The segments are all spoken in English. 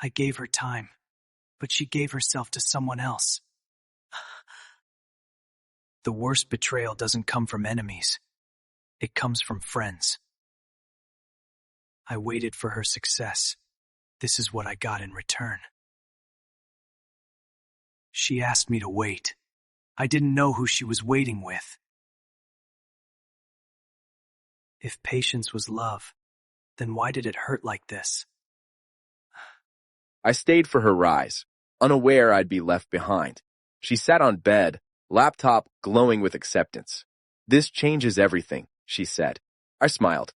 I gave her time, but she gave herself to someone else. The worst betrayal doesn't come from enemies. It comes from friends. I waited for her success. This is what I got in return. She asked me to wait. I didn't know who she was waiting with. If patience was love, then why did it hurt like this? I stayed for her rise, unaware I'd be left behind. She sat on bed, laptop glowing with acceptance. "This changes everything," she said. I smiled.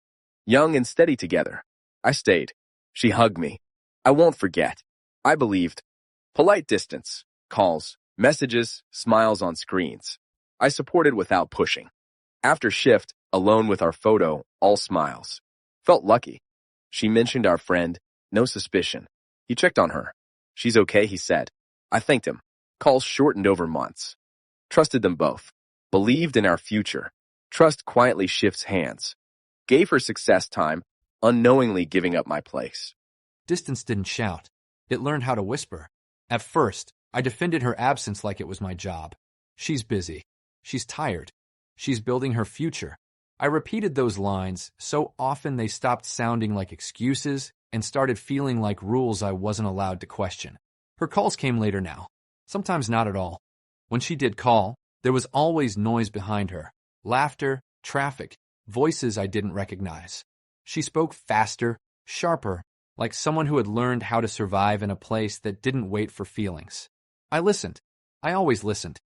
Young and steady together. I stayed. She hugged me. I won't forget. I believed. Polite distance, calls, messages, smiles on screens. I supported without pushing. After shift, alone with our photo, all smiles. Felt lucky. She mentioned our friend, no suspicion. He checked on her. "She's okay," he said. I thanked him. Calls shortened over months. Trusted them both. Believed in our future. Trust quietly shifts hands. Gave her success time, unknowingly giving up my place. Distance didn't shout. It learned how to whisper. At first, I defended her absence like it was my job. She's busy. She's tired. She's building her future. I repeated those lines so often they stopped sounding like excuses and started feeling like rules I wasn't allowed to question. Her calls came later now. Sometimes not at all. When she did call, there was always noise behind her. Laughter, traffic, voices I didn't recognize. She spoke faster, sharper, like someone who had learned how to survive in a place that didn't wait for feelings. I listened. I always listened.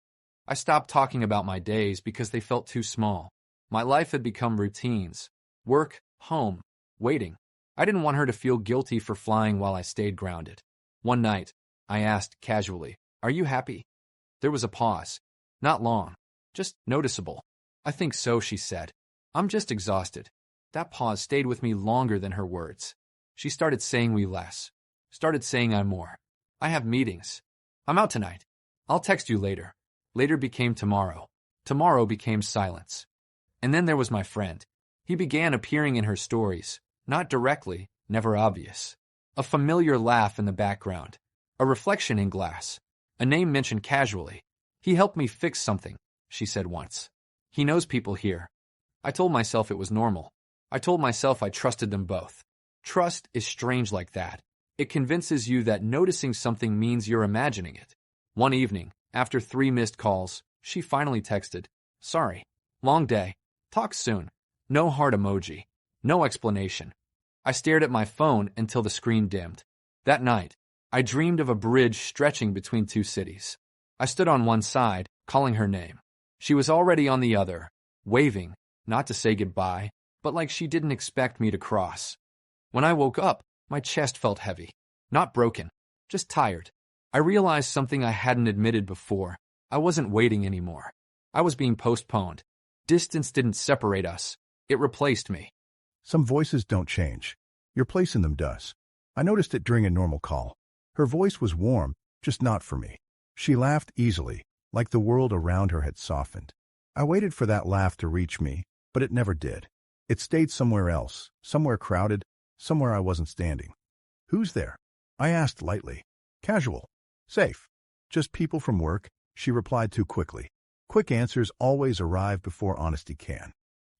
I stopped talking about my days because they felt too small. My life had become routines. Work, home, waiting. I didn't want her to feel guilty for flying while I stayed grounded. One night, I asked casually, "Are you happy?" There was a pause. Not long. Just noticeable. "I think so," she said. "I'm just exhausted." That pause stayed with me longer than her words. She started saying we less. Started saying I'm more. "I have meetings. I'm out tonight. I'll text you later." Later became tomorrow. Tomorrow became silence. And then there was my friend. He began appearing in her stories. Not directly, never obvious. A familiar laugh in the background. A reflection in glass. A name mentioned casually. "He helped me fix something," she said once. "He knows people here." I told myself it was normal. I told myself I trusted them both. Trust is strange like that. It convinces you that noticing something means you're imagining it. One evening, after 3 missed calls, she finally texted, "Sorry. Long day. Talk soon." No heart emoji. No explanation. I stared at my phone until the screen dimmed. That night, I dreamed of a bridge stretching between 2 cities. I stood on one side, calling her name. She was already on the other, waving, not to say goodbye, but like she didn't expect me to cross. When I woke up, my chest felt heavy. Not broken, just tired. I realized something I hadn't admitted before. I wasn't waiting anymore. I was being postponed. Distance didn't separate us. It replaced me. Some voices don't change. Your place in them does. I noticed it during a normal call. Her voice was warm, just not for me. She laughed easily, like the world around her had softened. I waited for that laugh to reach me, but it never did. It stayed somewhere else, somewhere crowded, somewhere I wasn't standing. "Who's there?" I asked lightly. "Casual. Safe. Just people from work," she replied too quickly. Quick answers always arrive before honesty can.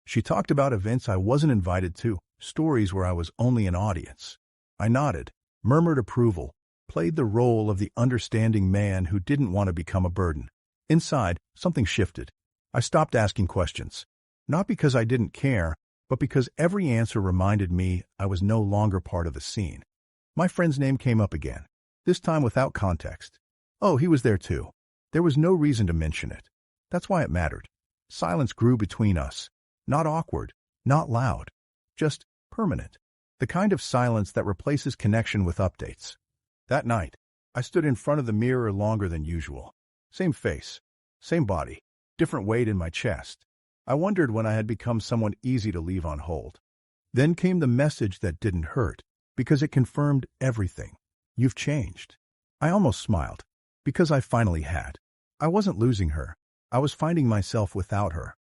She talked about events I wasn't invited to, stories where I was only an audience. I nodded, murmured approval, played the role of the understanding man who didn't want to become a burden. Inside, something shifted. I stopped asking questions. Not because I didn't care, but because every answer reminded me I was no longer part of the scene. My friend's name came up again, this time without context. Oh, he was there too. There was no reason to mention it. That's why it mattered. Silence grew between us. Not awkward, not loud, just permanent. The kind of silence that replaces connection with updates. That night, I stood in front of the mirror longer than usual. Same face, same body, different weight in my chest. I wondered when I had become someone easy to leave on hold. Then came the message that didn't hurt, because it confirmed everything. "You've changed." I almost smiled, because I finally had. I wasn't losing her. I was finding myself without her.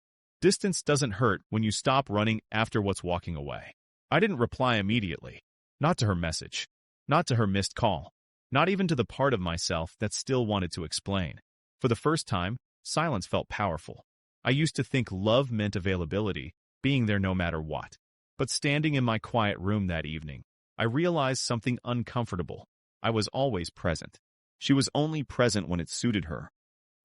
Distance doesn't hurt when you stop running after what's walking away. I didn't reply immediately. Not to her message. Not to her missed call. Not even to the part of myself that still wanted to explain. For the first time, silence felt powerful. I used to think love meant availability, being there no matter what. But standing in my quiet room that evening, I realized something uncomfortable. I was always present. She was only present when it suited her.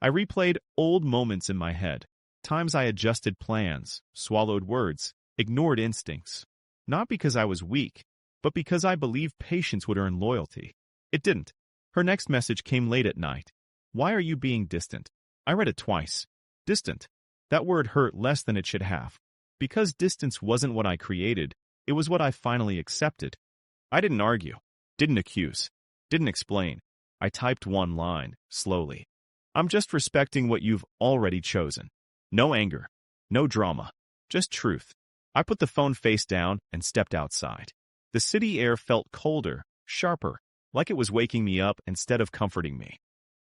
I replayed old moments in my head, times I adjusted plans, swallowed words, ignored instincts. Not because I was weak, but because I believed patience would earn loyalty. It didn't. Her next message came late at night. Why are you being distant? I read it twice. Distant. That word hurt less than it should have. Because distance wasn't what I created, it was what I finally accepted. I didn't argue, didn't accuse, didn't explain. I typed one line, slowly. I'm just respecting what you've already chosen. No anger, no drama, just truth. I put the phone face down and stepped outside. The city air felt colder, sharper, like it was waking me up instead of comforting me.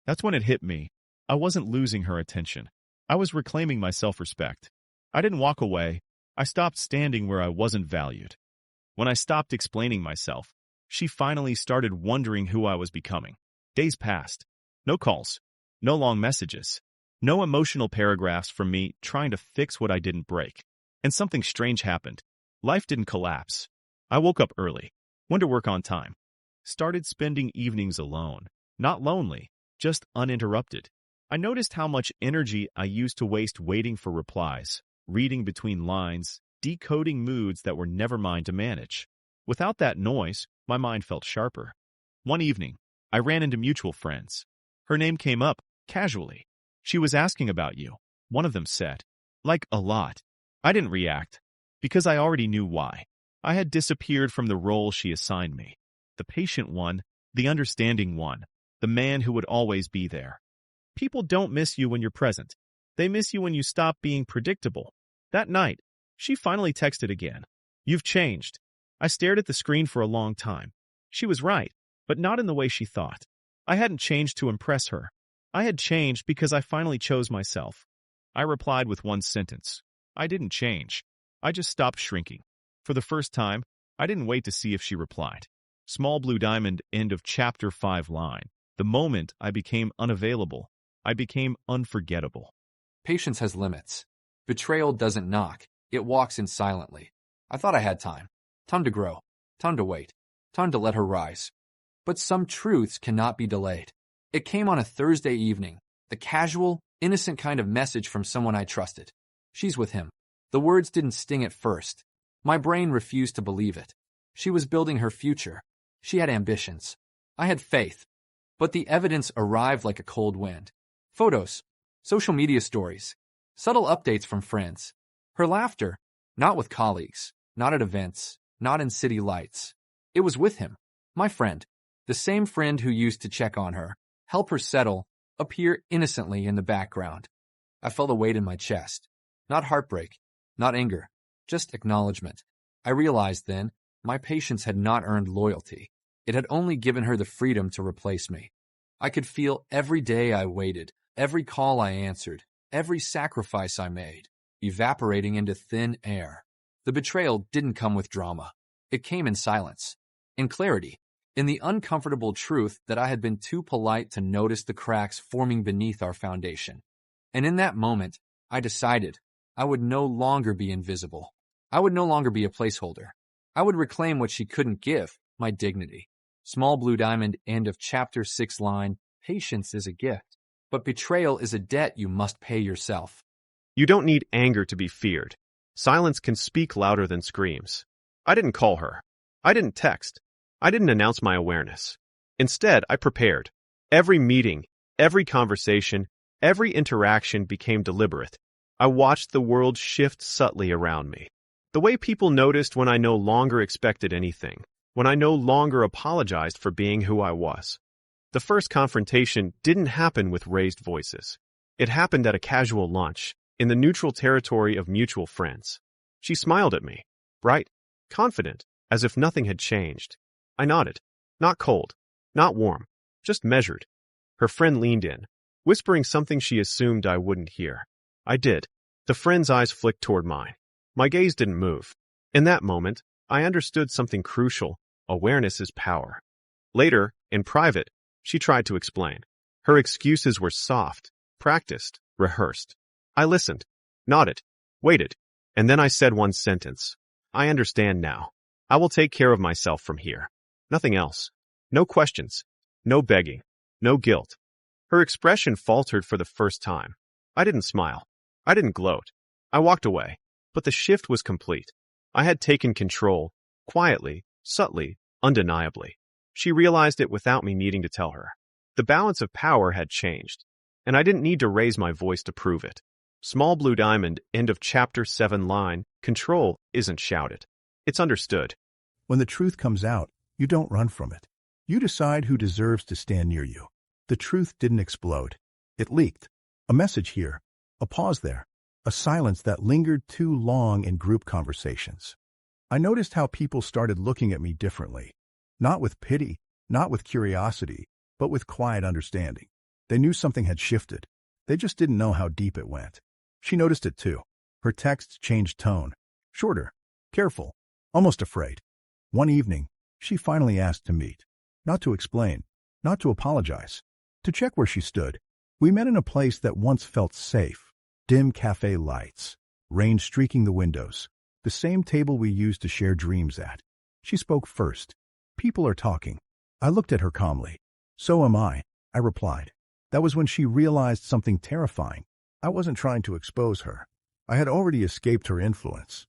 That's when it hit me. I wasn't losing her attention. I was reclaiming my self-respect. I didn't walk away. I stopped standing where I wasn't valued. When I stopped explaining myself, she finally started wondering who I was becoming. Days passed. No calls. No long messages. No emotional paragraphs from me trying to fix what I didn't break. And something strange happened. Life didn't collapse. I woke up early. Went to work on time. Started spending evenings alone. Not lonely, just uninterrupted. I noticed how much energy I used to waste waiting for replies, reading between lines, decoding moods that were never mine to manage. Without that noise, my mind felt sharper. One evening, I ran into mutual friends. Her name came up, casually. She was asking about you, one of them said. Like a lot. I didn't react, because I already knew why. I had disappeared from the role she assigned me. The patient one, the understanding one, the man who would always be there. People don't miss you when you're present. They miss you when you stop being predictable. That night, she finally texted again. You've changed. I stared at the screen for a long time. She was right, but not in the way she thought. I hadn't changed to impress her. I had changed because I finally chose myself. I replied with one sentence. I didn't change. I just stopped shrinking. For the first time, I didn't wait to see if she replied. Small blue diamond, end of chapter 5 line. The moment I became unavailable, I became unforgettable. Patience has limits. Betrayal doesn't knock. It walks in silently. I thought I had time. Time to grow. Time to wait. Time to let her rise. But some truths cannot be delayed. It came on a Thursday evening. The casual, innocent kind of message from someone I trusted. She's with him. The words didn't sting at first. My brain refused to believe it. She was building her future. She had ambitions. I had faith. But the evidence arrived like a cold wind. Photos, social media stories, subtle updates from friends. Her laughter, not with colleagues, not at events, not in city lights. It was with him, my friend, the same friend who used to check on her, help her settle, appear innocently in the background. I felt a weight in my chest. Not heartbreak, not anger, just acknowledgement. I realized then my patience had not earned loyalty. It had only given her the freedom to replace me. I could feel every day I waited, every call I answered, every sacrifice I made, evaporating into thin air. The betrayal didn't come with drama. It came in silence, in clarity, in the uncomfortable truth that I had been too polite to notice the cracks forming beneath our foundation. And in that moment, I decided I would no longer be invisible. I would no longer be a placeholder. I would reclaim what she couldn't give, my dignity. Small blue diamond, end of chapter 6 line, patience is a gift, but betrayal is a debt you must pay yourself. You don't need anger to be feared. Silence can speak louder than screams. I didn't call her. I didn't text. I didn't announce my awareness. Instead, I prepared. Every meeting, every conversation, every interaction became deliberate. I watched the world shift subtly around me. The way people noticed when I no longer expected anything, when I no longer apologized for being who I was. The first confrontation didn't happen with raised voices. It happened at a casual lunch, in the neutral territory of mutual friends. She smiled at me, bright, confident, as if nothing had changed. I nodded, not cold, not warm, just measured. Her friend leaned in, whispering something she assumed I wouldn't hear. I did. The friend's eyes flicked toward mine. My gaze didn't move. In that moment, I understood something crucial. Awareness is power. Later, in private, she tried to explain. Her excuses were soft, practiced, rehearsed. I listened, nodded, waited, and then I said one sentence. I understand now. I will take care of myself from here. Nothing else. No questions. No begging. No guilt. Her expression faltered for the first time. I didn't smile. I didn't gloat. I walked away. But the shift was complete. I had taken control, quietly, subtly, undeniably. She realized it without me needing to tell her. The balance of power had changed, and I didn't need to raise my voice to prove it. Small blue diamond, end of chapter 7 line, control isn't shouted. It's understood. When the truth comes out, you don't run from it. You decide who deserves to stand near you. The truth didn't explode. It leaked. A message here, a pause there, a silence that lingered too long in group conversations. I noticed how people started looking at me differently. Not with pity, not with curiosity, but with quiet understanding. They knew something had shifted. They just didn't know how deep it went. She noticed it too. Her texts changed tone. Shorter, careful, almost afraid. One evening, she finally asked to meet. Not to explain, not to apologize, to check where she stood. We met in a place that once felt safe. Dim cafe lights, rain streaking the windows, the same table we used to share dreams at. She spoke first. People are talking. I looked at her calmly. So am I replied. That was when she realized something terrifying. I wasn't trying to expose her. I had already escaped her influence.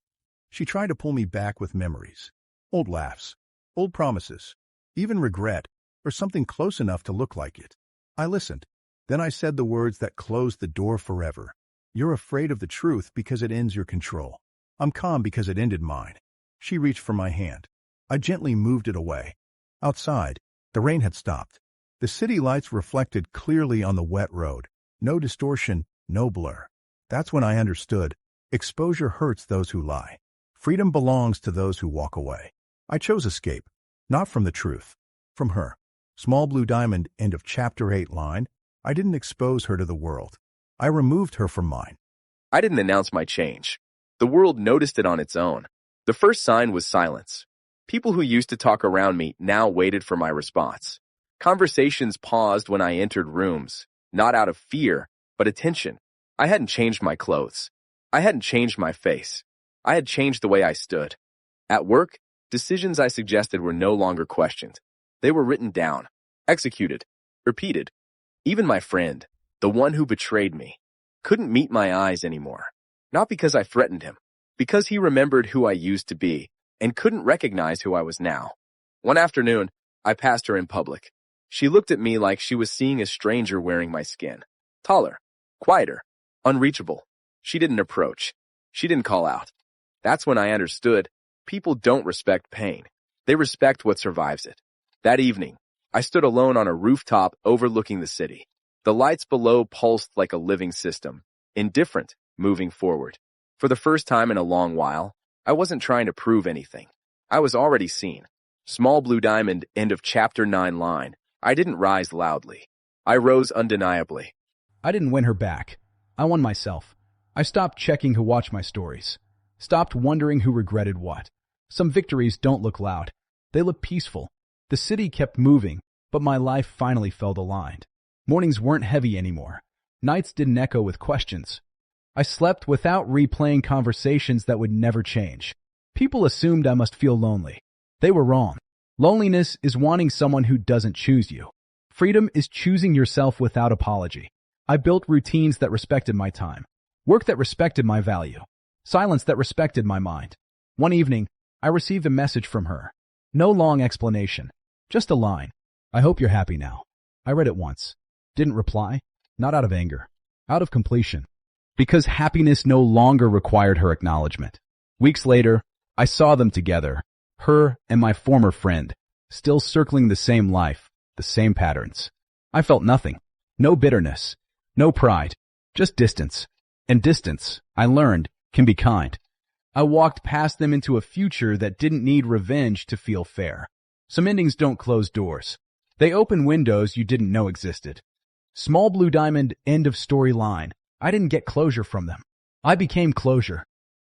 She tried to pull me back with memories. Old laughs, old promises, even regret, or something close enough to look like it. I listened. Then I said the words that closed the door forever. You're afraid of the truth because it ends your control. I'm calm because it ended mine. She reached for my hand. I gently moved it away. Outside, the rain had stopped. The city lights reflected clearly on the wet road. No distortion, no blur. That's when I understood. Exposure hurts those who lie. Freedom belongs to those who walk away. I chose escape, not from the truth, from her. Small blue diamond, end of chapter 8 line. I didn't expose her to the world. I removed her from mine. I didn't announce my change. The world noticed it on its own. The first sign was silence. People who used to talk around me now waited for my response. Conversations paused when I entered rooms, not out of fear, but attention. I hadn't changed my clothes. I hadn't changed my face. I had changed the way I stood. At work, decisions I suggested were no longer questioned. They were written down, executed, repeated. Even my friend, the one who betrayed me, couldn't meet my eyes anymore. Not because I threatened him, because he remembered who I used to be and couldn't recognize who I was now. One afternoon, I passed her in public. She looked at me like she was seeing a stranger wearing my skin. Taller, quieter, unreachable. She didn't approach. She didn't call out. That's when I understood people don't respect pain. They respect what survives it. That evening, I stood alone on a rooftop overlooking the city. The lights below pulsed like a living system, indifferent, moving forward. For the first time in a long while, I wasn't trying to prove anything. I was already seen. Small blue diamond, end of chapter 9 line. I didn't rise loudly. I rose undeniably. I didn't win her back. I won myself. I stopped checking who watched my stories. Stopped wondering who regretted what. Some victories don't look loud. They look peaceful. The city kept moving, but my life finally felt aligned. Mornings weren't heavy anymore. Nights didn't echo with questions. I slept without replaying conversations that would never change. People assumed I must feel lonely. They were wrong. Loneliness is wanting someone who doesn't choose you. Freedom is choosing yourself without apology. I built routines that respected my time, work that respected my value, silence that respected my mind. One evening, I received a message from her. No long explanation, just a line. I hope you're happy now. I read it once. Didn't reply, not out of anger, out of completion. Because happiness no longer required her acknowledgement. Weeks later, I saw them together, her and my former friend, still circling the same life, the same patterns. I felt nothing, no bitterness, no pride, just distance. And distance, I learned, can be kind. I walked past them into a future that didn't need revenge to feel fair. Some endings don't close doors. They open windows you didn't know existed. Small blue diamond, end of story line. I didn't get closure from them. I became closure.